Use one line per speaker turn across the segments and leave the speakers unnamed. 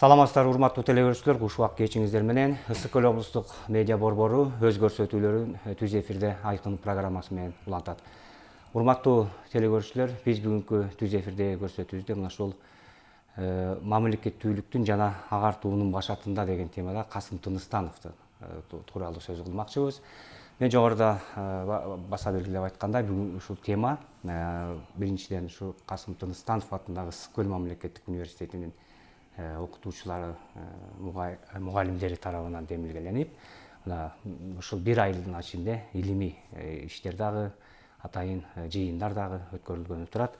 Саламатсыздар, урматтуу телегөрүүчүлөр, куш убак кечиңиздер менен Ысык Көл облустук медиа борбору өз көрсөтүүлөрүн түз эфирде айкын программасы менен улантат. Урматтуу телегөрүүчүлөр, биз бүгүнкү түз эфирдеги көрсөтүүбүздө мына ушул мамлекеттүүлүктүн жана агартуунун башатында деген темада Касым Тыныстановду тууралуу сөз кылмакчыбыз. Мен жогоруда баса белгилеп айткандай, бүгүн ушул тема биринчиден ушу Касым Тыныстанов атындагы Ысык Көл мамлекеттик университетинин окутуучулары, мугалимдери тарабынан демилгеленип, ушул бир айдын ичинде илимий иштер дагы, атайын жыйындар дагы өткөрүлгөнү турат.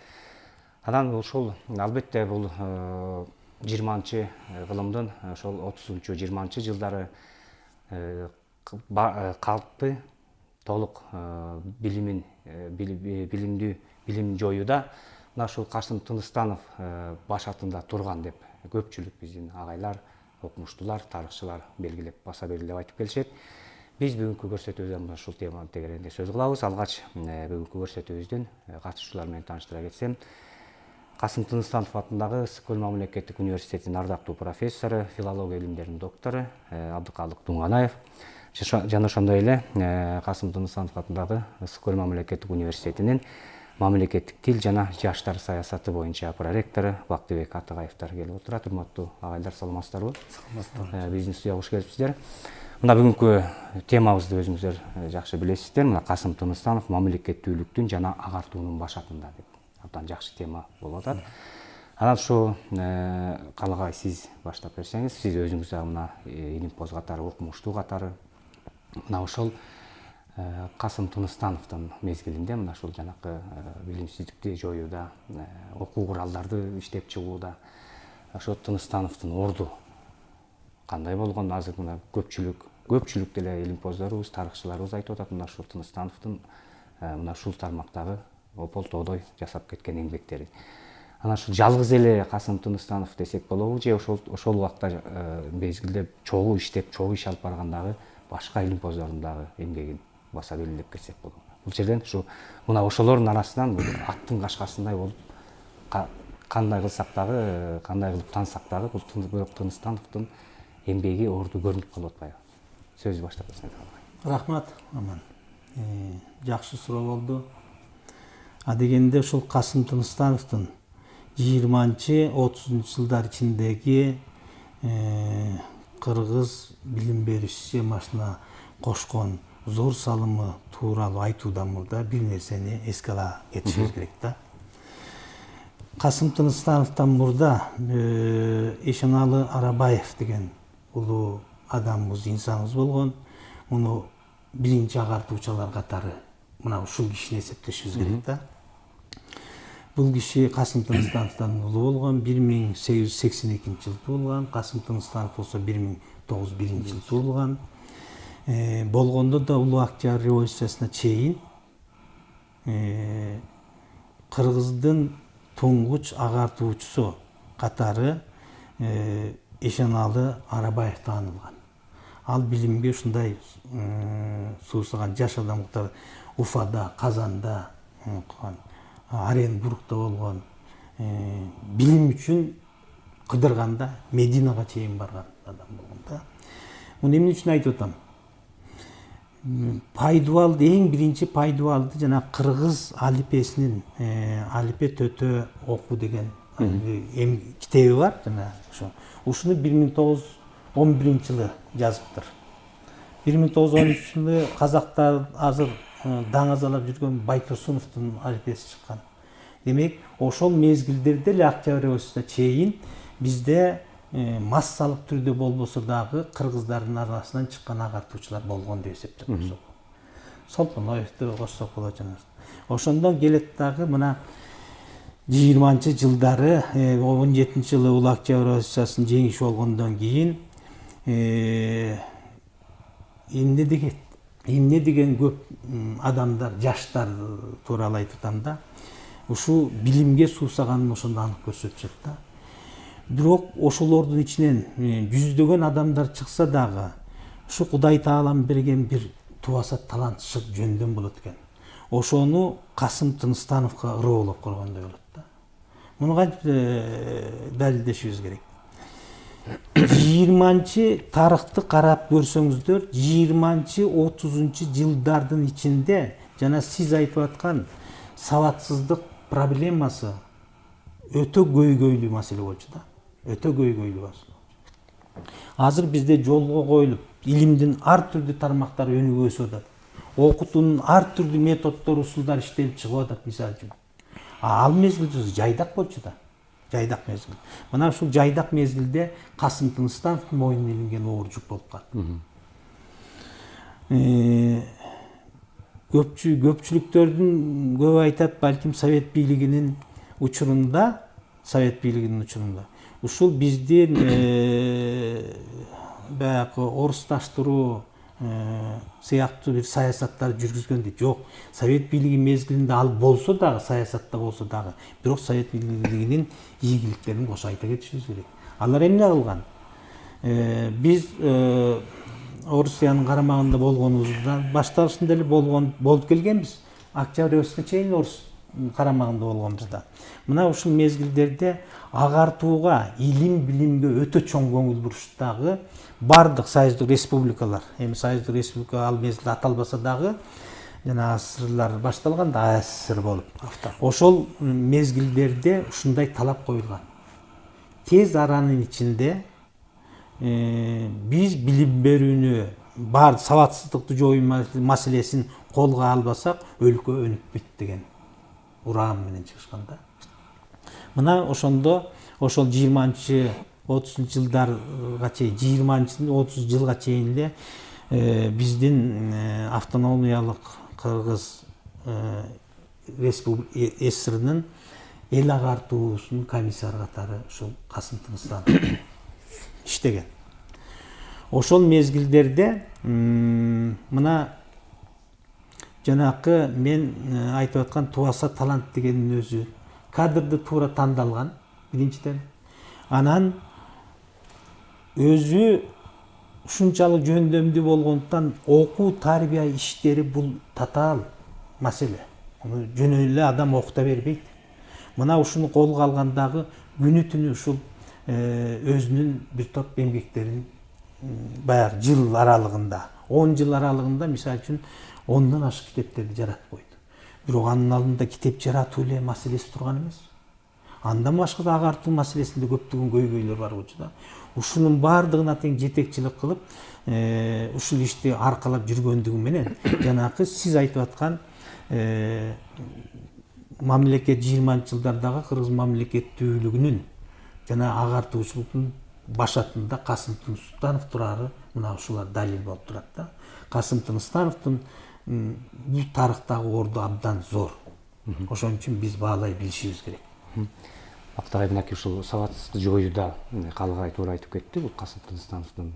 Анан ушул албетте бул 20-чы кылымдын ошол 30-чу 20-чы жылдары калкты толук билим жоюуда мына ушул Касым Тыныстанов башатында турган деп көпчүлүк биздин агайлар, окумуштуулар, тарыхчылар баса белгилеп айтып келишет. Биз бүгүнкү көрсөтүүбүздө мына ушул тема тегерегинде сөз кылабыз. Алгач бүгүнкү көрсөтүүбүздүн катышуучулары менен тааныштыра кетсем, Касым Тыныстанов атындагы Ысык Көл мамлекеттик университетинин ардактуу профессору, филология илимдеринин доктору Абдыкалык Дуңганаев жана ошондой эле Касым Тыныстанов атындагы Ысык Көл мамлекеттик университетинин мамлекеттик тил жана жаштар саясаты боюнча проректору Бактыбек Атыгаевдер келип отурат. Урматтуу агайлар, саламатсыздарбы? Саламатсыздар. Биздин студияга кош келипсиздер. Мына бүгүнкү темабызды өзүңүздөр жакшы билесиздер. Мына Касым Тыныстанов мамлекеттүүлүктүн жана агартуунун башатында деп абдан жакшы тема болуп атат. Анан ушу калгай сиз баштап берсеңиз, сиз өзүңүз дагы мына илимпоз катары, окумуштуу катары мына ошол Касым Тыныстановдун мезгилинде мына ушул жанакы билимсиздикти жоюуда, окуу куралдарды иштеп чыгууда ошо Тыныстановдун орду кандай болгон? Азыр мына көпчүлүк деле илимпоздорубуз, тарыхчыларыбыз айтып атат, мына ушул Тыныстановдун мына ушул тармактагы опол тоодой жасап кеткен эмгектери. Анан ушул жалгыз эле Касым Тыныстанов десек болобу, же ошол убакта мезгилде чогуу иштеп, чогуу иш алып баргандагы башка илимпоздордун дагы эмгегин баса белгилеп кетсек болот. Бул жерден ушу мына ошолордун арасынан аттын кашкасындай болуп кандай кылсак дагы, кандай кылып тансак дагы бул Тыныстановдун эмгеги орду көрүнүп калып атпайбы? Сөз баштап берсеңиз.
Рахмат, Аман. Жакшы суроо болду. Дегенде ушул Касым Тыныстановдун 20-чы 30-чы жылдар ичиндеги кыргыз билим берүүчүсү машина кошкон зор салымы тууралуу айтуудан мурда бир нерсени эске ала кетишибиз керек да. Касым Тыныстановдон мурда Эшеналы Арабаев деген улуу адамыбыз, инсаныбыз болгон. Муну биринчи агартуучулар катары мына ушул кишини эсептешибиз керек да. Бул киши Касым Тыныстановдон улуу болгон, 1882 жылы туулган. Касым Тыныстанов болсо 1901 жылы туулган. Болгондо да Улуу Октябрь революциясына чейин кыргыздын туңгуч агартуучусу катары Эшеналы Арабаев таанылган. Ал билимге ушундай суусаган жаш адамдар Уфада, Казанда, Оренбургда болгон, билим үчүн кыдырганда Мединага чейин барган адам болгон да. Муну эмне үчүн айтып атам? Пайдубалды, эң биринчи пайдубалды жана кыргыз алипесинин алипе төтө окуу деген китеби бар жана ушуну 1911 жылы жазыптыр. 1913 жылы казактар азыр даңазалап жүргөн Байтурсуновдун алипеси чыккан. Демек, ошол мезгилдерде эле Октябрь революциясына чейин бизде массалык түрдө болбосо дагы кыргыздардын арасынан чыккан агартуучулар болгон деп эсептеп койсок. Солтоноевду кошсок болот жана. Ошондон келет дагы мына 20-чы жылдары 17 жылы Улуу Октябрь революциясынын жеңиши болгондон кийин эмне деген көп адамдар, жаштар тууралуу айтып атам да. Ушу билимге суусаганын ошондо анык көрсөтүшөт да. Бирок ошолордун ичинен жүздөгөн адамдар чыкса дагы, ушу Кудай Таалам берген бир тубаса талант жөндөн болот экен. Ошону Касым Тыныстановго ыроолоп койгондой болот да. Муну кантип далилдешибиз керек? 20 тарыхты карап көрсөңүздөр 20-30 жылдардын ичинде жана сиз айтып аткан сабатсыздык проблемасы өтө көйгөйлүү маселе болчу да. Өтө көйгөйлүү маселе. Азыр бизде жолго коюлуп, илимдин ар түрдүү тармактары өнүгүп өсүп атат. Окутуунун ар түрдүү методдор, усулдар иштелип чыгып атат мисалы үчүн. Ал мезгилде жайдак болчу да. Жайдак мезгил. Мына ушул жайдак мезгилде Касым Тыныстановдун мойнуна илинген оор жүк болуп калды. Көпчүлүктөрдүн көбү айтат, балким Совет бийлигинин учурунда ушул биздин баягы орусташтыруу сыяктуу бир саясаттарды жүргүзгөн дейт. Жок, Совет бийлиги мезгилинде ал болсо дагы, саясатта болсо дагы, бирок Совет бийлигинин ийгиликтерин кошо айта кетишибиз керек. Алар эмне кылган? Биз Орусиянын карамагында болгонубуздан башталышында эле болуп келгенбиз. Октябрьская чейин орус карамагында болгонбузда. Мына ушул мезгилдерде агартууга, илим билимге өтө чоң көңүл буруштагы бардык союздук республикалар, эми союздук республика ал мезгилде аталбаса дагы, жана АССРлар башталганда АССР болуп. Ошол мезгилдерде ушундай талап коюлган. Тез аранын ичинде биз билим берүүнү, бар сабатсыздыкты жоюу маселесин колго албасак, өлкө өнүкпөйт деген уран менен чыгышканда. Мына ошондо ошол 20-30 жылдарга чейин, 20-30 жылга чейин эле биздин автономиялык Кыргыз ССРнын эл агартуусунун комиссары катары ушул Касым Тыныстанов иштеген. Ошол мезгилдерде мына жанакы мен айтып аткан Туаса талант дегенин өзү кадрды туура тандалган биринчиден. Анан өзү ушунчалык жөндөмдүү болгондуктан окуу тарбия иштери бул татаал маселе. Аны жөн эле адам окута бербейт. Мына ушуну колго алгандагы күнү түнү ушул өзүнүн бир топ эмгектерин баягы жыл аралыгында, 10 жыл аралыгында мисалы үчүн 10дон ашык китептерди жаратып койду. Бирок анын алдында китеп жаратуу эле маселеси турган эмес. Андан башка да агартуу маселесинде көптөгөн көйгөйлөр бар болчу да. Ушунун баардыгына тең жетекчилик кылып, ушул ишти аркалап жүргөндүгү менен жанакы сиз айтып аткан мамлекет 20-жылдардагы кыргыз мамлекеттүүлүгүнүн жана агартуучулуктун башатында Касым Тыныстанов турары мына ушулар далил болуп турат да. Касым Тыныстановдун бул тарыхтагы орду абдан зор. Ошон үчүн биз баалай билишибиз керек.
Актагай мынакей ушул сабатсыздыкты жоюуда Калгай туура айтып кетти. Бул Касым Тыныстановдун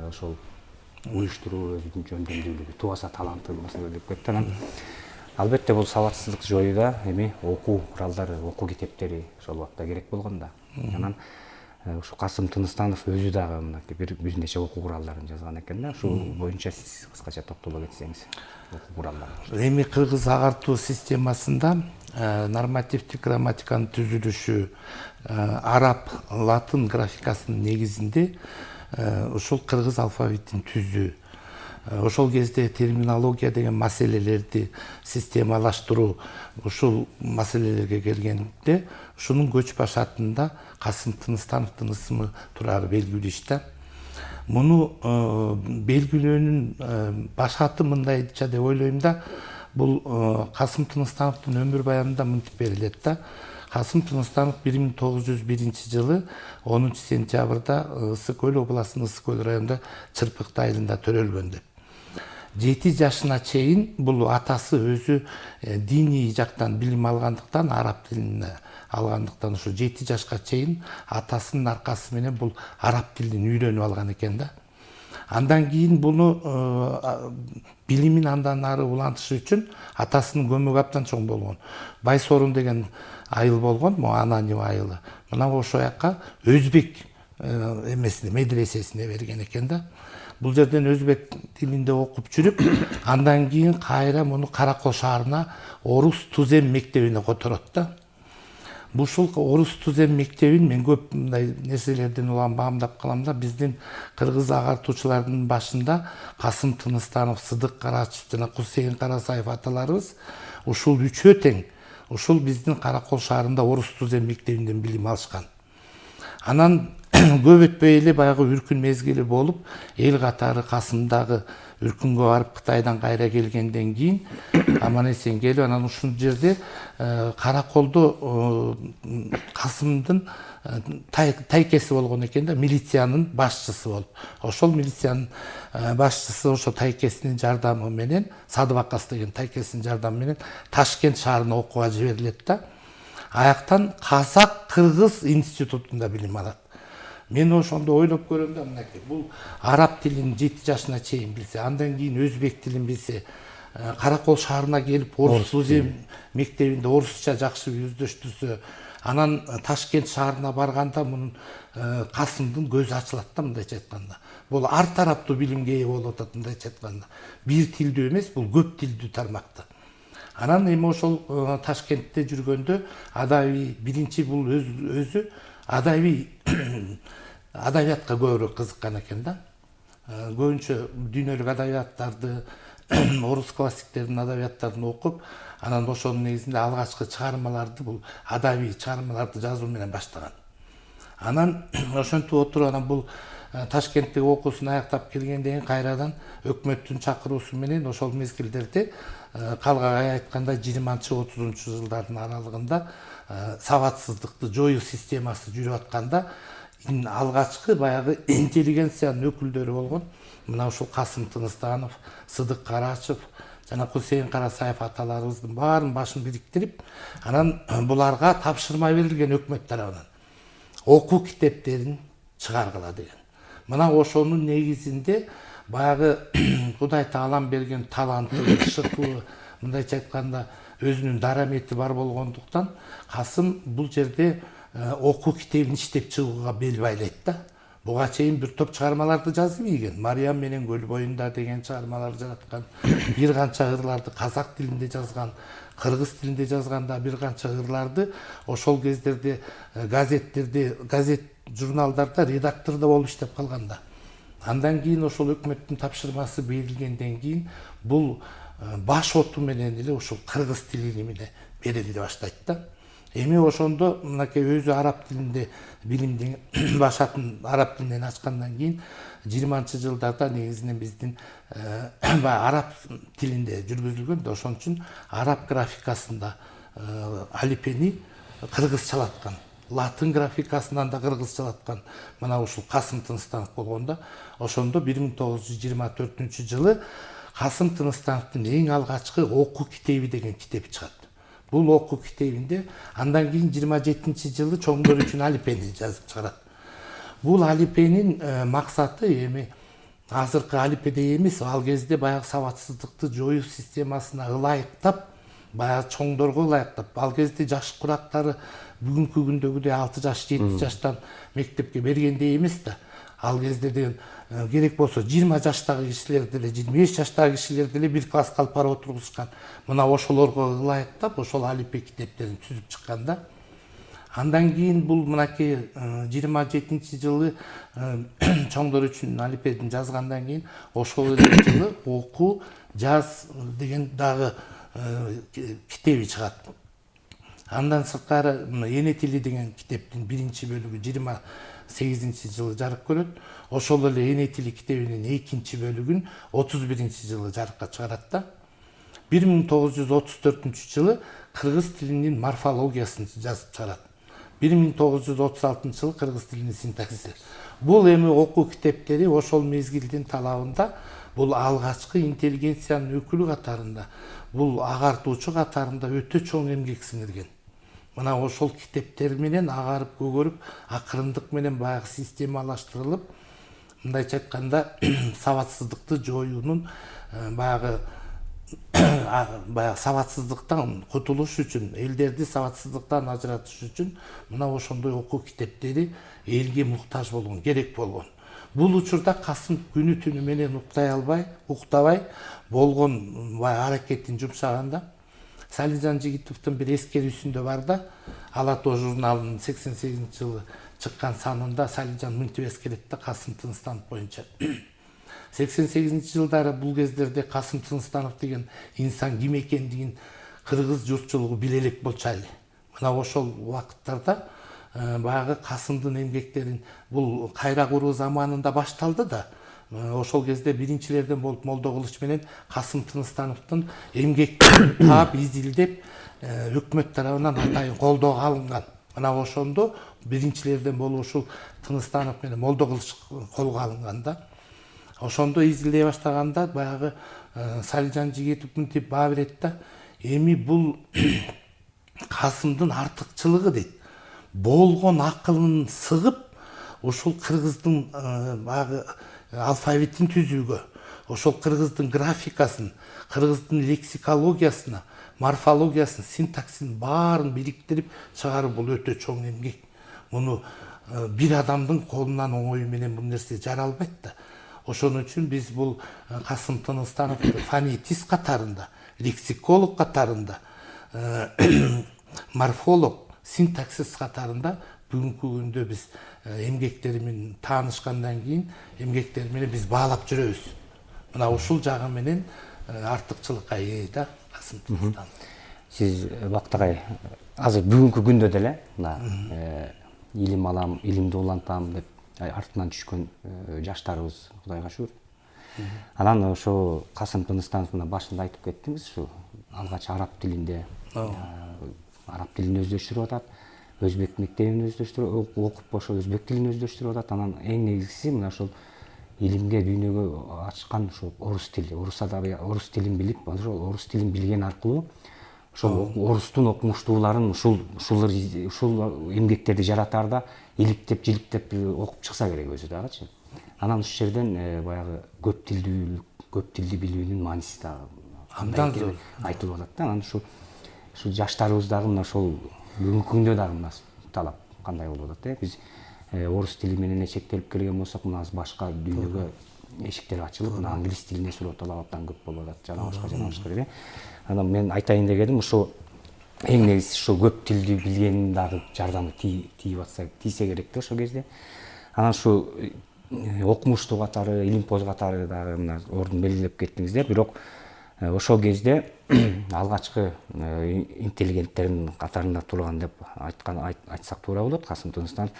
ошол уюштуруу өзүнүн жөндөмдүүлүгү, Туаса таланты маселе деп кетти. Анан албетте бул сабатсыздык жоюуда эми окуу куралдары, окуу китептери ошол убакта керек болгон да. Анан ушу Касым Тыныстанов өзү дагы мынакей бир нече окуу куралдарын жазган экен да. Ушул боюнча сиз кыскача токтоло кетсеңиз. Окуу куралдары.
Эми кыргыз агартуу системасында нормативдик грамматиканын түзүлүшү араб, латын графикасынын негизинде ушул кыргыз алфавитин түзүү, ошол кезде терминология деген маселелерди системалаштыруу, ушул маселелерге келгенде ушунун көч башатында Касым Тыныстановдун ысымы турары белгилүү иш да. Муну белгилөөнүн башаты мындайча деп ойлойм да. Бул Касым Тыныстановдун өмүр баянында мынтип берилет да. Касым Тыныстанов 1901 жылы 10 сентябрда Ысык Көл областынын Ысык Көл районунда Чырпыкты айылында төрөлгөн деп. 7 жашына чейин бул атасы өзү диний жактан билим алгандыктан, араб тилин алгандыктан ушу 7 жашка чейин атасынын аркасы менен бул араб тилин үйрөнүп алган экен да. Андан кийин буну билимин андан ары улантыш үчүн атасынын көмөгү абдан чоң болгон. Байсорун деген айыл болгон, Ананев айылы. Мына ошол жакка өзбек эмесине, медресесине берген экен да. Бул жерден өзбек тилинде окуп жүрүп, андан кийин кайра муну Каракол шаарына орус Тузем мектебине которот да. Ушул орус түзем мектебин мен көп мындай нерселерден улам баамдап калам да, биздин кыргыз агартуучулардын башында Касым Тыныстанов, Сыдык Карачев жана Кусейин Карасаев аталарыбыз ушул үчөө тең ушул биздин Каракол шаарында орус түзем мектебинден билим алышкан. Анан көп өтпөй эле баягы үркүн мезгили болуп, эл катары Касымдагы үркүнгө барып Кытайдан кайра келгенден кийин аман эсен келип, анан ушул жерде Караколдо Касымдын тайкеси болгон экен да, милициянын башчысы болуп. Ошол милициянын башчысы ошо тайкесинин жардамы менен, Садыбакас деген тайкесинин жардамы менен Ташкент шаарына окууга жиберилет да. Аяктан Казак-Кыргыз институтунда билим алат. Мен ошондо ойлоп көрөм да, мынакей, бул араб тилин 7 жашына чейин билсе, андан кийин өзбек тилин билсе, Каракол шаарына келип орус түзем мектебинде орусча жакшы жүздөштүрсө, анан Ташкент шаарына барганда мунун Касымдын көзү ачылат да, мындайча айтканда. Бул ар тараптуу билимге ээ болуп атат, мындайча айтканда. Бир тилдүү эмес, бул көп тилдүү тармакта. Анан эми ошол Ташкентте жүргөндө адабий биринчи бул өзү адабий адабиятка көбүрөөк кызыккан экен да. Көбүнчө дүйнөлүк адабияттарды, орус классиктердин адабияттарын окуп, анан ошонун негизинде алгачкы чыгармаларды, бул адабий чыгармаларды жазуу менен баштаган. Анан ошентип отуруп, анан бул Ташкенттеги окуусун аяктап келгенден кийин кайрадан өкмөттүн чакыруусу менен ошол мезгилдерде калгага айтканда 20-30 жылдардын аралыгында сабатсыздыкты жоюу системасы жүрүп атканда алгачкы баягы интеллигенциянын өкүлдөрү болгон мына ушул Касым Тыныстанов, Сыдык Карачев жана Кусейин Карасаев аталарыбыздын баарын башын бириктирип, анан буларга тапшырма берилген өкмөт тарабынан окуу китептерин чыгаргыла деген. Мына ошонун негизинде баягы Кудай Таалам берген таланты, шыкылы, мындайча айтканда өзүнүн дарамети бар болгондуктан Касым бул жерде окуу китебин иштеп чыгууга бел байлайт да. Буга чейин бир топ чыгармаларды жазып ийген. Мариям менен көл боюнда деген чыгармаларды жараткан. Бир канча ырларды казак тилинде жазган, кыргыз тилинде жазган да бир канча ырларды ошол кездерде газет журналдарда редакторда болуп иштеп калган да. Андан кийин ошол өкмөттүн тапшырмасы берилгенден кийин бул баш оту менен эле ушул кыргыз тили илимине бериле баштайт да. Эми ошондо мынакей өзү араб тилинде билимди башатын араб тилинен ачкандан кийин 20-жылдарда негизинен биздин араб тилинде жүргүзүлгөн да, ошон үчүн араб графикасында алипени кыргызчалаткан, латын графикасынан да кыргызчалаткан мына ушул Касым Тыныстанов болгондо, ошондо 1924-жылы Касым Тыныстановдун эң алгачкы окуу китеби деген китеби чыгат. Бул окуу китебинде андан кийин 27-жылы чоңдор үчүн алипени жазып чыгарат. Бул алипенин максаты эми азыркы алипедей эмес, ал кезде баягы сабатсыздыкты жоюу системасына ылайыктап, баягы чоңдорго ылайыктап, ал кезде жаш курактары бүгүнкү күндөгүдөй 6 жаш, 7 жаштан мектепке бергендей эмес да. Ал кезде деген керек болсо 20 жаштагы кишилерди эле, 25 жаштагы кишилерди эле бир класска алып барып отургузушкан. Мына ошолорго ылайыктап, ошол алипе китептерин түзүп чыккан да. Андан кийин бул мынакей 27-жылы чоңдор үчүн алипедин жазгандан кийин ошол эле жылы окуу жаз деген дагы китеби чыгат. Андан сырткары эне тили деген китептин биринчи бөлүгү 28-жылы жарык көрөт. Ошол эле эне тили китебинин экинчи бөлүгүн 31-жылы жарыкка чыгарат да. 1934-жылы кыргыз тилинин морфологиясын жазып чыгарат. 1936-жылы кыргыз тилинин синтаксиси. Бул эми окуу китептери ошол мезгилдин талабында бул алгачкы интеллигенциянын өкүлү катарында, бул агартуучу катарында өтө чоң эмгек сиңирген. Мына ошол китептер менен агарып көгөрүп, акырындык менен баягы системалаштырылып, мындайча айтканда сабатсыздыкты жоюунун баягы сабатсыздыктан кутулуш үчүн, элдерди сабатсыздыктан ажыратыш үчүн мына ошондой окуу китептери элге муктаж болгон, керек болгон. Бул учурда Касым күнү түнү менен уктабай болгон аракетин жумшаганда, Салижан Жигитовдун бир эскерүүсүндө бар да, Ала Тоо журналынын 88-жылы чыккан санында Салижан мынтип эскерет да Касым Тыныстанов боюнча. 88-жылдары бул кездерде Касым Тыныстанов деген инсан ким экендигин кыргыз журтчулугу биле элек болчу. Мына ошол убакыттарда баягы Касымдын эмгектерин бул кайра куруу заманында башталды да, ошол кезде биринчилерден болуп Молдо Кылыч менен Касым Тыныстановдун эмгектерин таап изилдеп өкмөт тарабынан атайын колдоого алынган. Мына ошондо биринчилерден болуп ушул Тыныстанов менен Молдо Кылыч колго алынган да. Ошондо изилдей баштаганда баягы Салижан Жигитов мынтип баа берет да, эми бул Касымдын артыкчылыгы дейт. Болгон акылын сыгып, ошол кыргыздын баягы алфавитин түзүүгө, ошол кыргыздын графикасын, кыргыздын лексикологиясына, морфологиясын, синтаксин баарын бириктирип чыгаруу бул өтө чоң эмгек. Муну бир адамдын колунан оңою менен бул нерсе жара албайт да. Ошон үчүн биз бул Касым Тыныстановду фонетист катарында, лексиколог катарында, морфолог, синтаксис катарында бүгүнкү күндө биз эмгектери менен таанышкандан кийин эмгектери менен биз баалап жүрөбүз. Мына ушул жагы менен артыкчылыкка ээ да Касым Тыныстанов.
Сиз Бактагай азыр бүгүнкү күндө деле мына илим алам, илимди улантам деп артынан түшкөн жаштарыбыз Кудайга шүгүр. Анан ошо Касым Тыныстанов мына башында айтып кеттиңиз, ушу алгач араб тилинде араб тилин өздөштүрүп атат, өзбек мектебин өздөштүрүп окуп ошо өзбек тилин өздөштүрүп атат. Анан эң негизгиси мына ошол илимге дүйнөгө ачкан ошол орус тили, орус тилин билип, ошол орус тилин билген аркылуу ошол орустун окумуштууларын ушул эмгектерди жаратаарда иликтеп, жиликтеп окуп чыкса керек өзү дагычы. Анан ушул жерден баягы көп тилди билүүнүн мааниси да
абдан зор
айтылып атат да. Анан ушул жаштарыбыз дагы мына ошол бүгүнкү күндө дагы мына талап кандай болуп атат? Биз орус тили менен чектелип келген болсок, мына башка дүйнөгө эшиктер ачылып, мына англис тилине суроо талап абдан көп болуп атат. Жана башка деп. Анан мен айтайын дегеним ушул эң негизгиси ушул көп тилди билгенин дагы жардамы тийсе керек да ошол кезде. Анан ушу окумуштуу катары, илимпоз катары дагы мына ордун белгилеп кеттиңиздер. Бирок ошол кезде алгачкы интеллигенттердин катарында турган деп айтсак туура болот Касым Тыныстанов.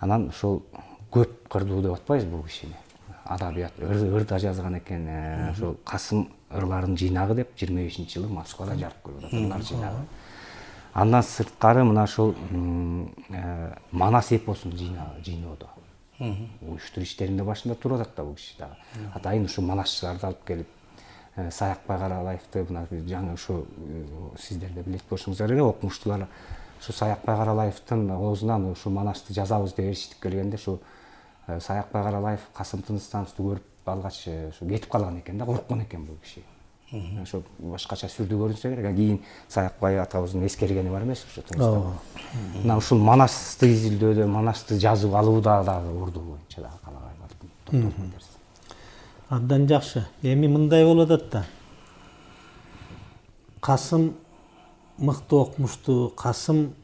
Анан ошол көп кырдуу деп атпайбыз бул кишини. Адабият ыр да жазган экен. Ошол Касым ырлардын жыйнагы деп 25-жылы Москвада жарык көрүп атат ырлар жыйнагы. Андан сырткары мына ошол Манас эпосун жыйноодо уюштуруш иштеринде башында туруп атат да бул киши дагы. Атайын ушу манасчыларды алып келип Саякбай Каралаевди мына жаңы ушу сиздер да билет болушуңуздар керек, окумуштуулар ушу Саякбай Каралаевдин оозунан ушу Манасты жазабыз деп эшитип келгенде ушу Саякбай Каралаев Касым Тыныстановду көрүп алгач ушу кетип калган экен да, корккон экен бул киши. Ошо башкача сүрдүү көрүнсө керек. Кийин Саякбай атабыздын эскергени бар эмес ушу Тыныстанов. Мына ушул Манасты изилдөөдө, Манасты жазып алууда дагы урду боюнча дагы калагай бар.
Абдан жакшы. Эми мындай болуп атат да. Касым мыкты окумуштуу, Касым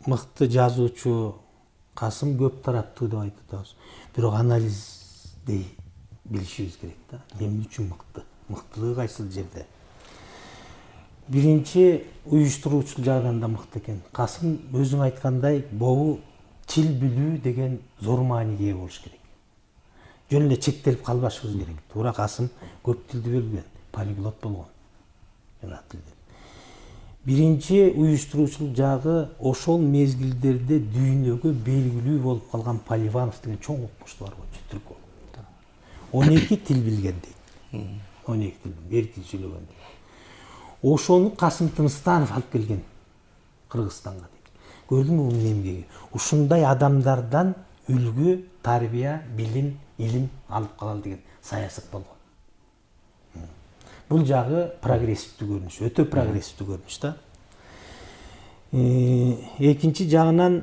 мыкты жазуучу, Касым көп тараптуу деп айтып атабыз. Бирок анализдей билишибиз керек да. Эмне үчүн мыкты? Мыктылыгы кайсыл жерде? Биринчи уюштуруучу жагынан да мыкты экен. Касым өзүң айткандай, бобу тил билүү деген зор мааниге ээ болуш керек. Жөн эле чектелип калбашыбыз керек. Туура Касым көп тилди билген, полиглот болгон. Жана тилде. Биринчи уюштуруучулук жагы ошол мезгилдерде дүйнөгө белгилүү болуп калган Поливанов деген чоң окумуштуулар болчу, түрк болуп. 12 тил билген дейт. 12 тил, эркин сүйлөгөн дейт. Ошону Касым Тыныстанов алып келген Кыргызстанга дейт. Көрдүңбү мунун эмгеги? Ушундай адамдардан үлгү, тарбия, билим, илим алып калалы деген саясат болгон. Бул жагы прогрессивдүү көрүнүш, өтө прогрессивдүү көрүнүш да. Экинчи жагынан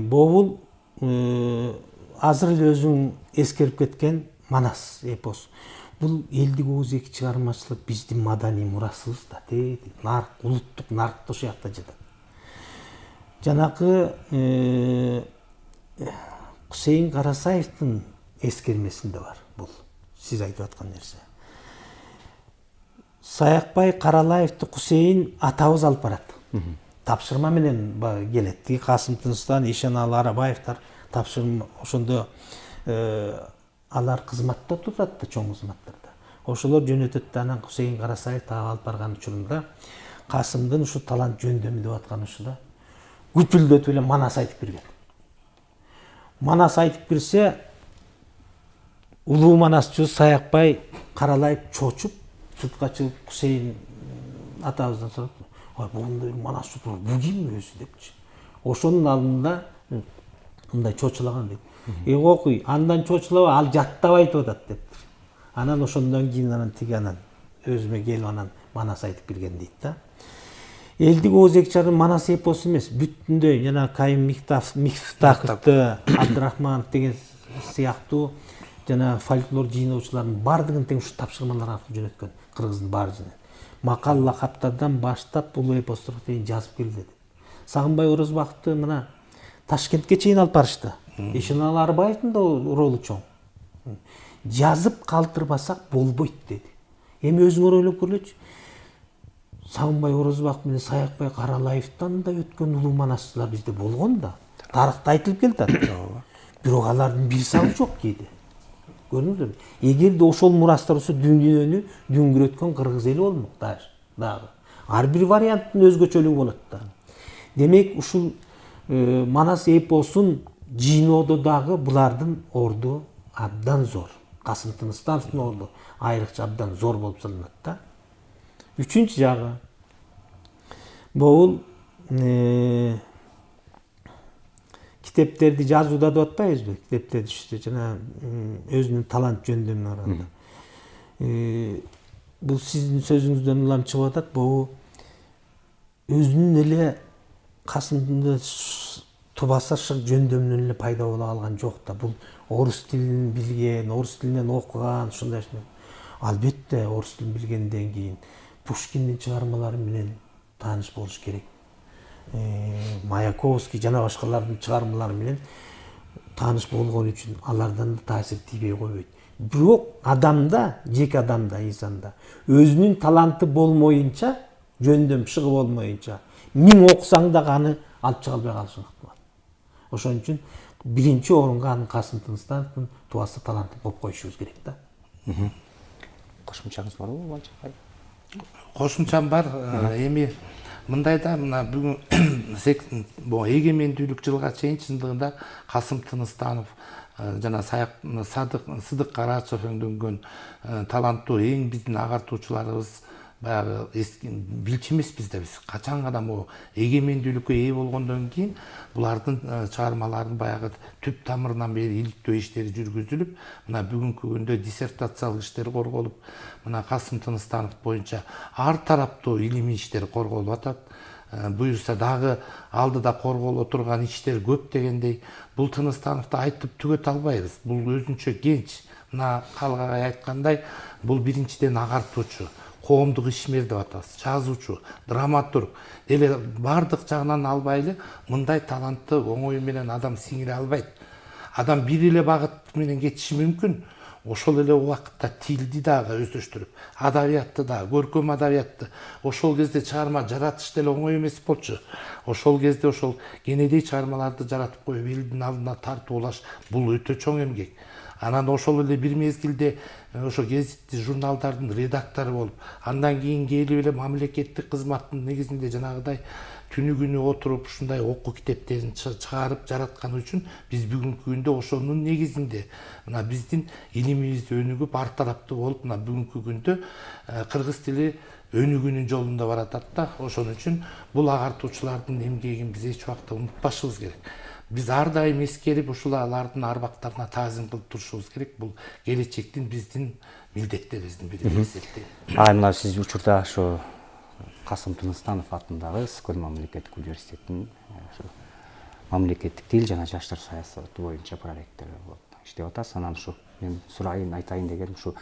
бобул азыр эле өзүң эскерип кеткен Манас эпос. Бул элдик оозеки чыгармачылык биздин маданий мурасыбыз да, нарк, улуттук нарк да ошол жакта жатат. Жанакы Кусейин Карасаевдин эскермесинде бар бул сиз айтып аткан нерсе. Саякбай Каралаевди Кусейин атабыз алып барат. Тапшырма менен келет. Тиги Касым Тыныстан, Ишеналы Арабаевдер тапшырма ошондо алар кызматта турат да, чоң кызматтарда. Ошолор жөнөтөт да, анан Кусейин Карасаев тагы алып барган учурунда Касымдын ушу талант жөндөмү деп аткан ушуда күпүлдөтүп эле манас айтып берген. Манас айтып берсе, улуу манасчы Саякбай Каралаев чочуп, сыртка чыгып Кусейин атабыздан сурап, "Ой, бугундай манасчы тур, бу ким өзү?" депчи. Ошонун алдында мындай чочулаган дейт. Окуй, андан чочулабай, ал жаттап айтып атат дептир. Анан ошондон кийин анан тиги анан өзүмө келип анан манас айтып берген дейт да. Элдик оозекчилердин манас эпосу эмес, бүтүндөй жана Кайым Мифтаховду, Абдрахманов деген сыяктуу жана фольклор жыйноочулардын бардыгын тең ушу тапшырмалар аркылуу жөнөткөн кыргыздын баары жөнөт. Макал лакаптардан баштап бул эпосторго чейин жазып келди. Сагынбай Орозбаковду мына Ташкентке чейин алып барышты. Ишеналы Арбаевдин да ролу чоң. Жазып калтырбасак болбойт деди. Эми өзүңөр ойлоп көрүлөчү. Сагынбай Орозбаков менен Саякбай Каралаевден да өткөн улуу манасчылар бизде болгон да. Тарыхта айтылып келди. Бирок алардын бир сагы жок кээде. Көрдүңүзбү? Эгерде ошол мурастар болсо дүйнөнү дүңгүрөткөн кыргыз эли болмок дагы. Ар бир варианттын өзгөчөлүгү болот да. Демек ушул манас эпосун жыйноодо дагы булардын орду абдан зор. Касым Тыныстановдун орду айрыкча абдан зор болуп саналат да. Үчүнчү жагы бул китептерди жазууда деп атпайбызбы? Китептерди жана өзүнүн талант жөндөмүнө караганда. Бул сиздин сөзүңүздөн улам чыгып атат. Бул өзүнүн эле Касымдын тубаса шык жөндөмүнөн эле пайда боло калган жок да. Бул орус тилин билген, орус тилинен окуган, ушундай. Албетте орус тилин билгенден кийин Пушкиндин чыгармалары менен тааныш болуш керек. Маяковский жана башкалардын чыгармалары менен тааныш болгон үчүн алардан да таасир тийбей койбойт. Бирок адамда, жеке адамда, инсанда өзүнүн таланты болмоюнча, жөндөм шыгы болмоюнча, миң окусаң дагы аны алып чыга албай калышың ыктымал. Ошон үчүн биринчи орунга анын Касым Тыныстановдун тубаса талантын коюп коюшубуз керек да.
Кошумчаңыз барбы Балчыкбай?
Кошумчам бар. Эми мындайда мына бүгүн эгемендүүлүк жылга чейин чындыгында Касым Тыныстанов жана Сыдык Карачев өңдөнгөн таланттуу эң биздин агартуучуларыбыз баягы билчү эмеспиз да биз. Качан гана могу эгемендүүлүккө ээ болгондон кийин булардын чыгармаларын баягы түп тамырынан бери иликтөө иштери жүргүзүлүп, мына бүгүнкү күндө диссертациялык иштер корголуп, мына Касым Тыныстанов боюнча ар тараптуу илимий иштер корголуп атат. Буюрса дагы алдыда корголо турган иштер көп дегендей, бул Тыныстановду айтып түгөтө албайбыз. Бул өзүнчө генч. Мына Калгагай айткандай, бул биринчиден агартуучу, коомдук ишмер деп атабыз, жазуучу, драматург, эле бардык жагынан албайлы мындай талантты оңой менен адам сиңире албайт. Адам бир эле багыт менен кетиши мүмкүн. Ошол эле убакытта тилди дагы өздөштүрүп, адабиятты да, көркөм адабиятты, ошол кезде чыгарма жаратыш деле оңой эмес болчу. Ошол кезде ошол кенедей чыгармаларды жаратып коюп элдин алдына тартуулаш бул өтө чоң эмгек. Анан ошол эле бир мезгилде ошо гезит журналдардын редактору болуп, андан кийин келип эле мамлекеттик кызматтын негизинде жанагыдай түнү күнү отуруп ушундай окуу китептерин чыгарып жараткан үчүн биз бүгүнкү күндө ошонун негизинде мына биздин илимибиз өнүгүп ар тараптуу болуп, мына бүгүнкү күндө кыргыз тили өнүгүүнүн жолунда баратат да. Ошон үчүн бул агартуучулардын эмгегин биз эч убакта унутпашыбыз керек. Биз ар дайым эскерип ушулардын арбактарына таазим кылып турушубуз керек. Бул келечектин биздин милдеттерибиздин бири деп эсептейм.
Мына сиз учурда ошо Касым Тыныстанов атындагы Ысык Көл мамлекеттик университетинин мамлекеттик тил жана жаштар саясаты боюнча проректору болуп иштеп атасыз. Анан ушу мен сурайын айтайын дегеним ушу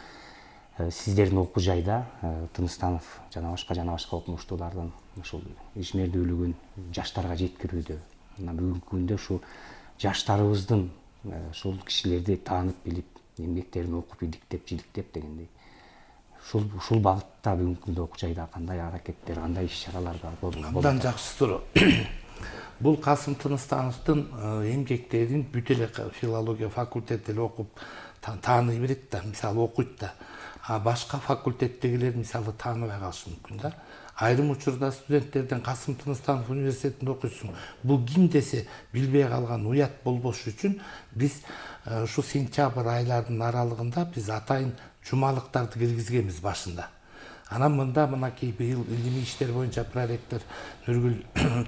сиздердин окуу жайда Тыныстанов жана башка окумуштуулардын ушул ишмердүүлүгүн жаштарга жеткирүүдө, мына бүгүнкү күндө ушу жаштарыбыздын ушул кишилерди таанып билип, эмгектерин окуп иликтеп, жиликтеп дегендей. Ушул багытта бүгүнкү күндө окуу жайда кандай аракеттер, кандай иш-чаралар болот?
Абдан жакшы суроо. Бул Касым Тыныстановдун эмгектерин бүт эле филология факультети эле окуп тааный берет да, мисалы окуйт да. А башка факультеттегилер мисалы тааныбай калышы мүмкүн да. Айрым учурда студенттерден Касым Тыныстанов университетинде окуйсуң, бул ким десе билбей калган уят болбош үчүн биз ушу сентябрь айларынын аралыгында биз атайын жумалыктарды киргизгенбиз башында. Анан мында мынакей быйыл илимий иштер боюнча проректор Нургүл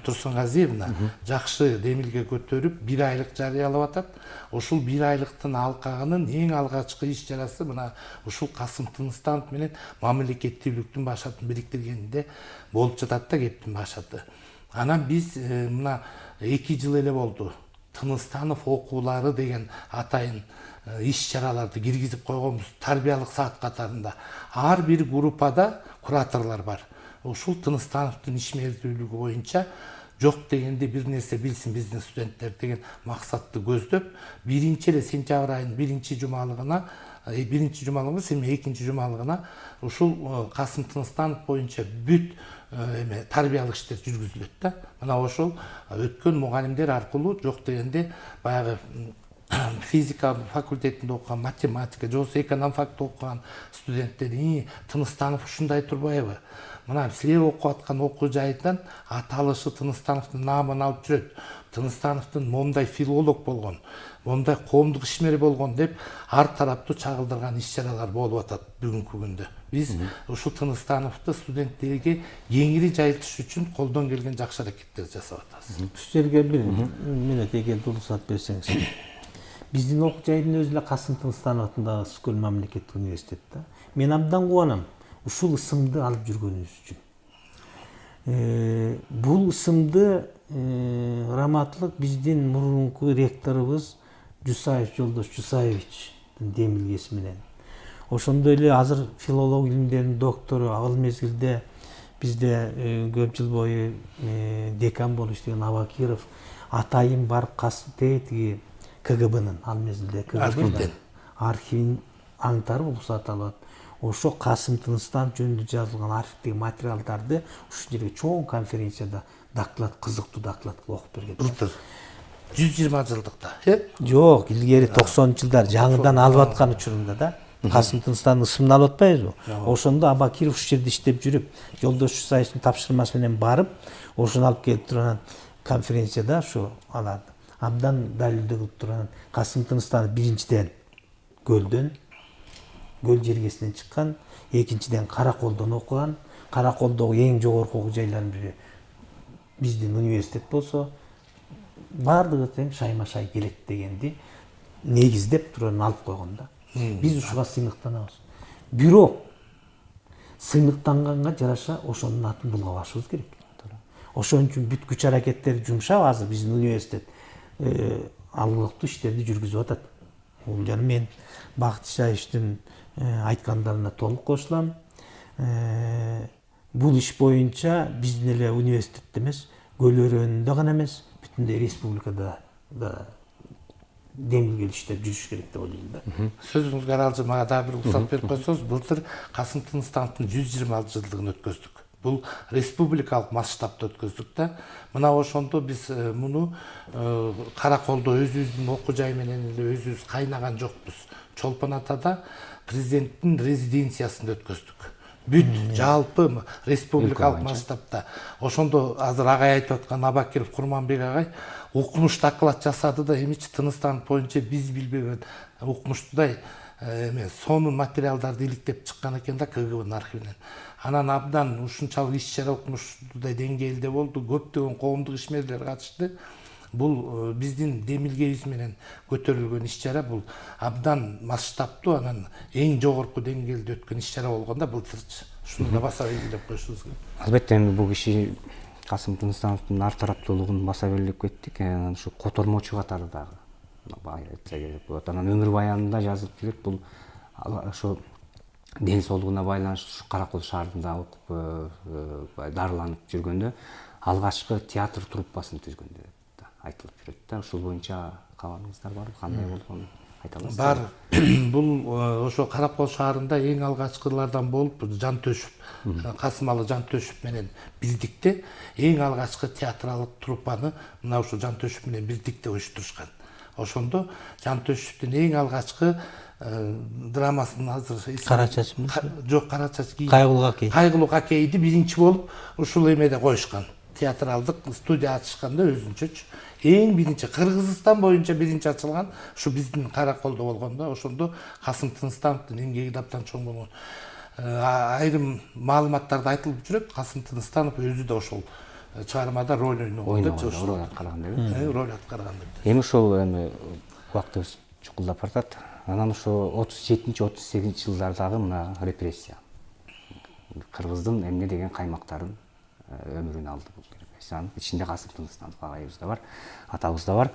Турсунгазиевна жакшы демилге көтөрүп 1 айлык жарыялап атат. Ушул 1 айлыктын алкагынын эң алгачкы иш-чарасы мына ушул Касым Тыныстанов менен мамлекеттүүлүктүн башатын бириктиргенде болуп жатат да, кептин башаты. Анан биз мына 2 жыл эле болду. Тыныстанов окуулары деген атайын иш-чараларды киргизип койгонбуз тарбиялык саат катарында. Ар бир группада кураторлор бар. Ушул Тыныстановдун ишмердүүлүгү боюнча жок дегенде бир нерсе билсин биздин студенттер деген максатты көздөп, биринчи эле сентябрь айынын биринчи жумалыгына, экинчи жумалыгына ушул Касым Тыныстанов боюнча бүт тарбиялык иштер жүргүзүлөт да. Мына ошол өткөн мугалимдер аркылуу жок дегенде баягы физика факультетинде окуган, математика, же болбосо экономфакта окуган студенттер Тыныстанов ушундай турбайбы? Мына силер окуп аткан окуу жайдан аталышы Тыныстановдун наамын алып жүрөт. Тыныстановдун момундай филолог болгон, момундай коомдук ишмер болгон деп ар тараптуу чагылдырган иш-чаралар болуп атат бүгүнкү күндө. Биз ушул Тыныстановду студенттерге кеңири жайылтыш үчүн колдон келген жакшы аракеттер жасап атабыз.
Ушул жерге бир мүнөт эгерде уруксат берсеңиз. Биздин окуу жайдын өзү эле Касым Тыныстанов атындагы Скөл мамлекеттик университетте. Мен абдан кубанам ушул ысымды алып жүргөнүбүз үчүн. Бул ысымды раматлык биздин мурунку ректорубуз Жусаев Жолдош Жусаевичтин демилгеси менен. Ошондой эле азыр филолог илимдеринин доктору ал мезгилде бизде көп жыл бою декан болуп иштеген Абакиров атайын барып тиги КГБнын ал мезгилде архивин аңтарып уруксат алып, ошо Касым Тыныстанов жөнүндө жазылган архивдеги материалдарды ушул жерге чоң конференцияда доклад, кызыктуу доклад окуп берген.
Былтыр 120 жылдыкта,
Жок, илгери 90-жылдар жаңыдан алып аткан учурунда да Касым Тыныстановдун ысымын алып атпайбызбы? Ошондо Абакиров ушул жерде иштеп жүрүп, Жолдош Жусаевдин тапшырмасы менен барып, ошону алып келип турган конференцияда ушу аларды абдан далилдөө кылып турган. Касым Тыныстанов биринчиден көл жергесинен чыккан, экинчиден Караколдон окуган. Караколдогу эң жогорку окуу жайлардын бири биздин университет болсо, баардыгы тең шайма-шай келет дегенди негиздеп турган алып койгон да. Биз ушуга сыймыктанабыз. Бирок сыймыктанганга жараша ошонун атын булгабашыбыз керек. Ошон үчүн бүт күч аракеттерди жумшап азыр биздин университет алгылыктуу иштерди жүргүзүп атат. Бул жана мен Бакыт Ишаевичтин айткандарына толук кошулам. Бул иш боюнча биздин эле университетте эмес, Көл өрөөнүндө гана эмес, бүтүндөй республикада да демилгелүү иштер жүрүш керек деп ойлойм да.
Сөзүңүзгө аралжы мага дагы бир уруксат берип койсоңуз, былтыр Касым Тыныстановдун 126 жылдыгын өткөздүк. Бул республикалык масштабта өткөздүк да. Мына ошондо биз муну Караколдо өзүбүздүн окуу жай менен эле өзүбүз кайнаган жокпуз. Чолпон Атада президенттин резиденциясында өткөздүк. Бүт жалпы республикалык масштабта. Ошондо азыр агай айтып аткан Абакиров Курманбек агай окумуш доклад жасады да, эмичи Тыныстанов боюнча биз билбеген окумуштудай сонун материалдарды иликтеп чыккан экен да КГБнын архивинен. Анан абдан ушунчалык иш-чара окумуштуудай деңгээлде болду. Көптөгөн коомдук ишмерлер катышты. Бул биздин демилгебиз менен көтөрүлгөн иш-чара, бул абдан масштабтуу, анан эң жогорку деңгээлде өткөн иш-чара болгон да былтырчы. Ушуну да баса белгилеп коюшубуз керек.
Албетте эми бул киши Касым Тыныстановдун ар тараптуулугун баса белгилеп кеттик. Анан ушу котормочу катары дагы айтса керек болот. Анан өмүр баянында жазылып келет. Бул ошо ден соолугуна байланыштуу ушу Каракол шаарында окуп дарыланып жүргөндө алгачкы театр труппасын түзгөн деп айтылып жүрөт да. Ушул боюнча кабарыңыздар барбы? Кандай болгонун айта аласызбы?
Бар. Бул ошо Каракол шаарында эң алгачкылардан болуп Жан Төшүп, Касымалы Жан Төшүп менен бирдикте эң алгачкы театралык труппаны мына ушу Жан Төшүп менен бирдикте уюштурушкан. Ошондо Жан Төшүптүн эң алгачкы драмасын азыр
Кара чачмы?
Жок, Кара чач кийин.
Кайгылуу Акей.
Кайгылуу Акейди биринчи болуп ушул эмеде коюшкан. Театралдык студия ачышканда өзүнчөчү. Эң биринчи Кыргызстан боюнча биринчи ачылган ушу биздин Караколдо болгондо, ошондо Касым Тыныстановдун эмгеги абдан чоң болгон. Айрым маалыматтарда айтылып жүрөт, Касым Тыныстанов өзү да ошол чыгармада роль ойногон деп
роль аткарган деп.
роль аткарган деп.
Эми ошол убактыбыз чукулдап баратат. Анан ошо 37-38 жылдардагы мына репрессия Кыргыздын эмне деген каймактарын өмүрүн алды бул репрессиянын. Ичинде Касым Тыныстанов агайыбыз да бар, атабыз да бар.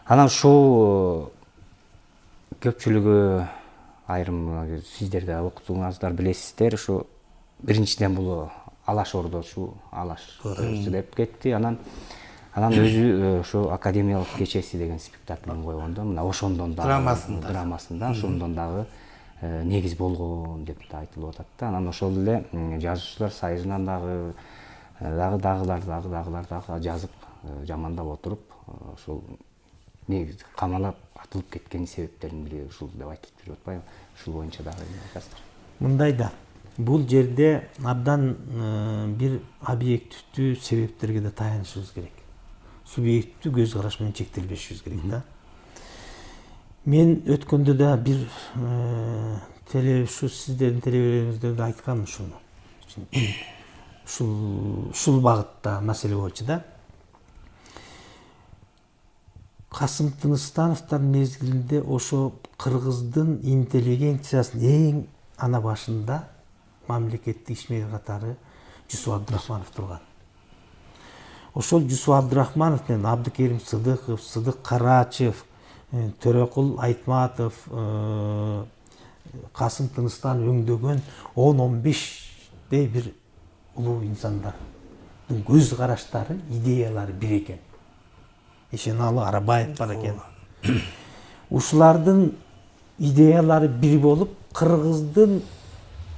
Анан ушул көпчүлүгү айрым сиздер да окутуңуздар билесиздер, ушу биринчиден бул Алаш Ордочу, Алаш деп кетти. Анан өзү ошо Академиялык кечеси деген спектаклин койгондо, мына ошондон дагы драмасында ошондон дагы негиз болгон деп да айтылып атат да. Анан ошол эле жазуучулар союзунан дагы жазып жамандап отуруп, ошол негиз камалап атылып кеткен себептердин бири ушул деп айтылып жүрүп атпайбы? Ушул боюнча дагы айтасыздар.
Мындай да, бул жерде абдан бир объективдүү себептерге да таянышыбыз керек. Субъективдүү көз караш менен чектелбешибиз керек да. Мен өткөндө да бир ушу сиздердин телебириңизде да айткам ушуну. Ушул багытта маселе боюнча да. Касым Тыныстановдун мезгилинде ошо Кыргыздын интеллигенциясынын эң ана башында мамлекеттик ишмер катары Жусуп Абдрахманов турган. Ошол Жусуп Абдрахманов менен Абдыкерим Сыдыков, Сыдык Карачев, Төрөкул Айтматов, Касым Тыныстанов өңдөгөн 10-15дей бир улуу инсандардын көз караштары, идеялары бир экен. Ишеналы Арабаев бар экен. Ушулардын идеялары бир болуп, Кыргыздын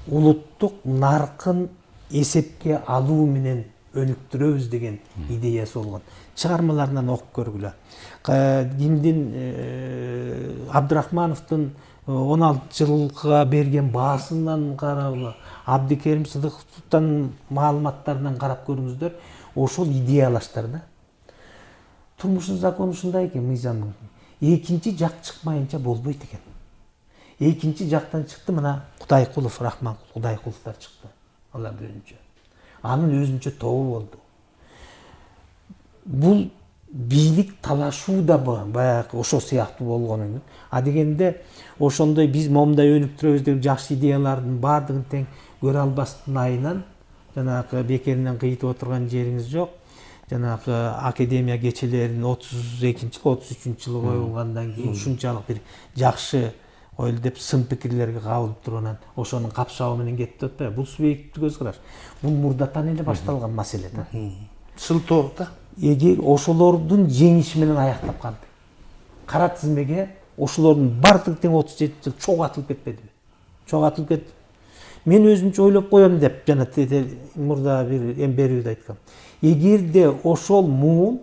улуттук наркын эсепке алуу менен өнүктүрөбүз деген идеясы болгон. Чыгармаларынан окуп көргүлө. Кимдин Абдрахмановдун 16 жылга берген баасынан карагыла, Абдыкерим Сыдыковдун маалыматтарынан карап көрүңүздөр, ошол идеялаштар да. Турмуштун закону ушундай экен, мыйзамдын. Экинчи жак чыкмайынча болбойт экен. Экинчи жактан чыкты, мына Кудайкулов, Рахманкул Кудайкуловдор чыкты. Алар өзүнчө. Анын өзүнчө тобу болду. Бул бийлик талашуу да баягы ошол сыяктуу болгону. А дегенде ошондой биз момундай өнүктүрөбүз деп жакшы идеялардын баардыгын тең көрө албастын айынан жанагы бекеринен кыйытып отурган жериңиз жок. Жанагы академия кечелерин 32-33 жылы коюлгандан кийин ушунчалык бир жакшы ойлу деп сын пикирлерге кабылып турганан ошонун капшабы менен кетти атпайбы? Бул субъективдүү көз караш. Бул мурдатан эле башталган маселе да.
Шылтоо да.
Эгер ошолордун жеңиши менен аяктап калды. Кара тизмеге ошолордун бардыгы тең 37 жыл чогуу атылып кетпедиби? Чогуу атылып кетти. Мен өзүмчө ойлоп коем деп жана мурда бир берүүдө айткам. Эгерде ошол муун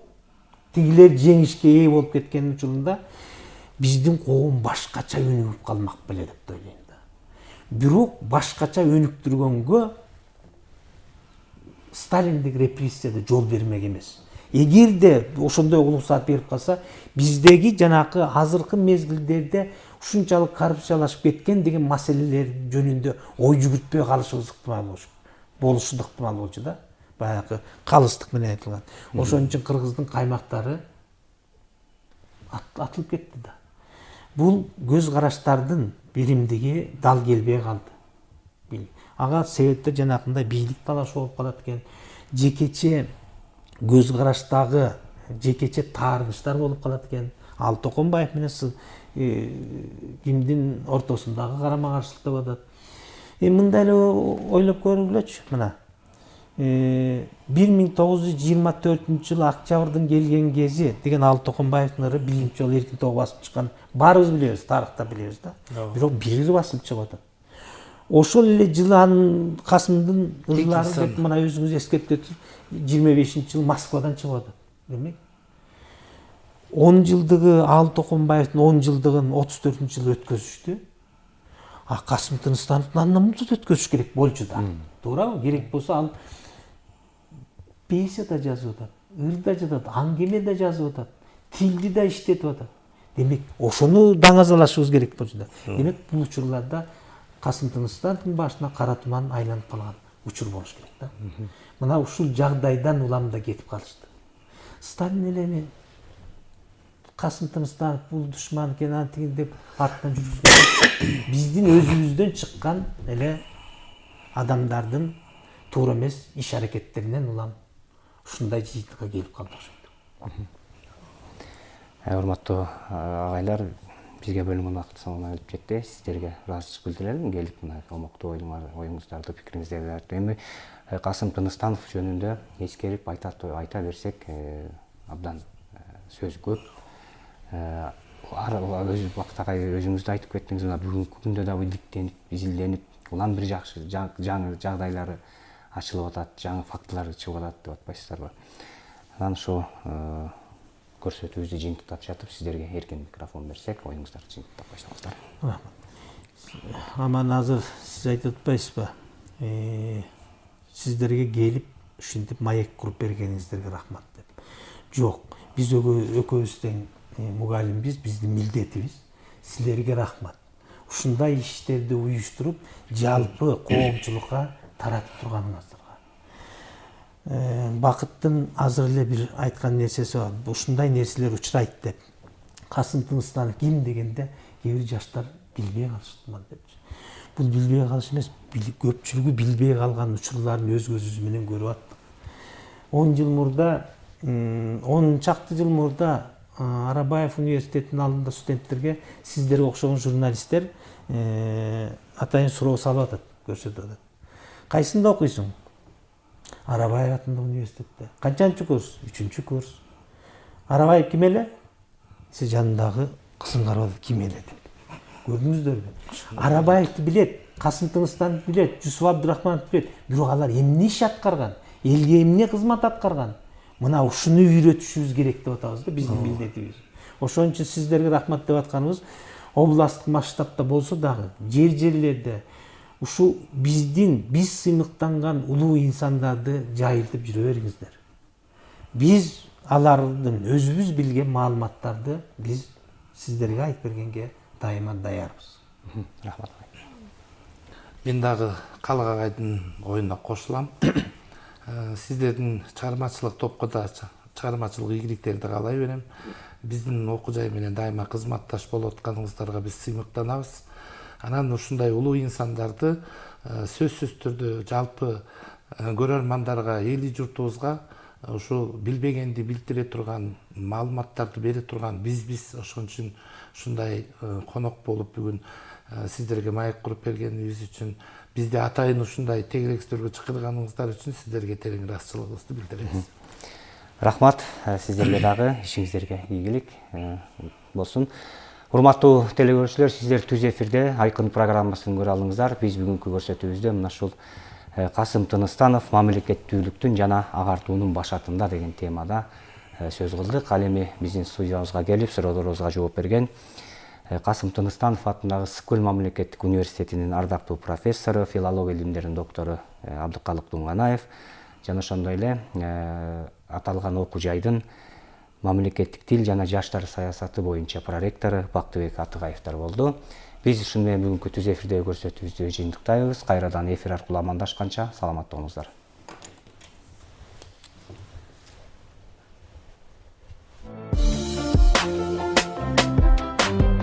тигилер жеңишке ээ болуп кеткен учурунда биздин коом башкача өнүгүп калмак беле деп ойлойм да. Бирок башкача өнүктүргөнгө Сталиндик репрессияда жол бермек эмес. Эгерде ошондой уруксат берип калса, биздеги жанакы азыркы мезгилдерде ушунчалык коррупциялашып кеткен деген маселелер жөнүндө ой жүгүртпөй калышыбыз ыктымал болушу ыктымал болчу да. Баягы калыстык менен айтылган. Ошон үчүн Кыргыздын каймактары атылып кетти да. Бул көз караштардын биримдиги дал келбей калды. Ага себептер жанакындай бийлик талашуу болуп калат экен. Жекече көз караштагы жекече таарыныштар болуп калат экен. Ал Токонбаев менен кимдин ортосундагы карама каршылык деп атат. Мындай эле ойлоп көргүлөчү. Мына 1924 жылы октябрдын келген кези деген Алы Токонбаевдин ыры биринчи жолу эркин тоо басып чыккан. Баарыбыз билебиз, тарыхта билебиз да. Бирок бир ыр басып чыгып атат. Ошол эле жылы анын Касымдын ырлары деп мына өзүңүз эскертип 25-жыл Москвадан чыгып атат. Демек 10 жылдыгы Алы Токонбаевдин 10 жылдыгын 34-жылы өткөзүштү. А Касым Тыныстановдун андан мынтип өткөзүш керек болчу да. Туурабы? Керек болсо ал пьеса да жазып атат, ыр да жазып атат, аңгеме да жазып атат, тилди да иштетип атат. Демек, ошону даңазалашыбыз керек болчу да. Демек, бул учурларда Касым Тыныстановдун башына кара туман айланып калган учур болуш керек да. Мына ушул жагдайдан улам да кетип калышты. Сталин эле Касым Тыныстанов бул душман экен антиген деп артынан жүргүзгөн. Биздин өзүбүздөн чыккан эле адамдардын туура эмес иш аракеттеринен улам ушундай жыйынтыкка келип калдык ошентип.
Урматтуу агайлар, бизге бөлүнгөн убакыт соңуна келип жетти. Сиздерге ыраазычылык билдирелим. Келип мына комоктуу оюңуздарды, пикириңиздерди айтып. Эми Касым Тыныстанов жөнүндө эскерип айта берсек, абдан сөз көп. Өзү убакыт агай өзүңүз да айтып кеттиңиз, мына бүгүнкү күндө да иликтенип, изилденип, улам бир жакшы жаңы жагдайлары ачылып атат, жаңы фактылар чыгып атат деп атпайсыздарбы? Анан ушу көрсөтүүбүздү жыйынтыктап жатып, сиздерге эркин микрофон берсек, оюңуздарды жыйынтыктап койсоңуздар.
Аман азыр сиз айтып атпайсызбы? Сиздерге келип ушинтип маек куруп бергениңиздерге рахмат деп. Жок, биз экөөбүз тең мугалимбиз, биздин милдетибиз. Силерге рахмат. Ушундай иштерди уюштуруп, жалпы коомчулукка таратып турганыңыздарга. Бакыттын азыр эле бир айткан нерсеси бар. Ушундай нерселер учурайт деп. Касым Тыныстанов ким дегенде кээ бир жаштар билбей калышты депчи. Бул билбей калыш эмес, көпчүлүгү билбей калган учурларын өз көзүбүз менен көрүп аттык. 10 жыл мурда, 10 чакты жыл мурда Арабаев университетинин алдында студенттерге сиздерге окшогон журналисттер атайын суроо салып атат, көрсөтүп атат. Кайсында окуйсуң? Арабаев атындагы университетте. Канчанчы курс? 3-курс. Арабаев ким эле? Сиз жанындагы кызың карап атат, ким эле деп. Көрдүңүздөрбү? Арабаевди билет, Касым Тыныстановду билет, Жусуп Абдурахмановду билет. Бирок алар эмне иш аткарган? Элге эмне кызмат аткарган? Мына ушуну үйрөтүшүбүз керек деп атабыз да, биздин милдетибиз. Ошон үчүн сиздерге рахмат деп атканыбыз, областтык масштабта болсо дагы, жерлерде ушу биз сыймыктанган улуу инсандарды жайылтып жүрө бериңиздер. Биз алардын өзүбүз билген маалыматтарды биз сиздерге айтып бергенге дайыма даярбыз.
Рахмат.
Мен дагы Калык агайдын оюна кошулам. Сиздердин чыгармачылык топко да чыгармачылык ийгиликтерди каалай берем. Биздин окуу жай менен дайыма кызматташ болуп атканыңыздарга биз сыймыктанабыз. Анан ушундай улуу инсандарды сөзсүз түрдө жалпы көрөрмандарга, эли журтубузга ушу билбегенди билдире турган, маалыматтарды бере турган биз ошон үчүн ушундай конок болуп бүгүн сиздерге маек куруп бергенибиз үчүн, бизди атайын ушундай тегерекстөргө чакырганыңыздар үчүн сиздерге терең ыраазычылыгыбызды билдиребиз.
Рахмат, сиздерге дагы ишиңиздерге ийгилик болсун. Урматтуу телекөрүүчүлөр, сиздер түз эфирде Айкын программасын көрө алыңыздар. Биз бүгүнкү көрсөтүүбүздө мына ушул Касым Тыныстанов мамлекеттүүлүктүн жана агартуунун башатында деген темада сөз кылдык. Ал эми биздин студиябызга келип, суроолорубузга жооп берген Касым Тыныстанов атындагы Сыкөл мамлекеттик университетинин ардактуу профессору, филология илимдеринин доктору Абдыкалык Думганаев жана ошондой эле аталган окуу жайдын мамлекеттик тил жана жаштар саясаты боюнча проректору Бактыбек Атыгаевдер болду. Биз ушуну бүгүнкү түз эфирдеги көрсөтүүбүздү жыйынтыктайбыз. Кайрадан эфир аркылуу амандашканча саламатта болуңуздар.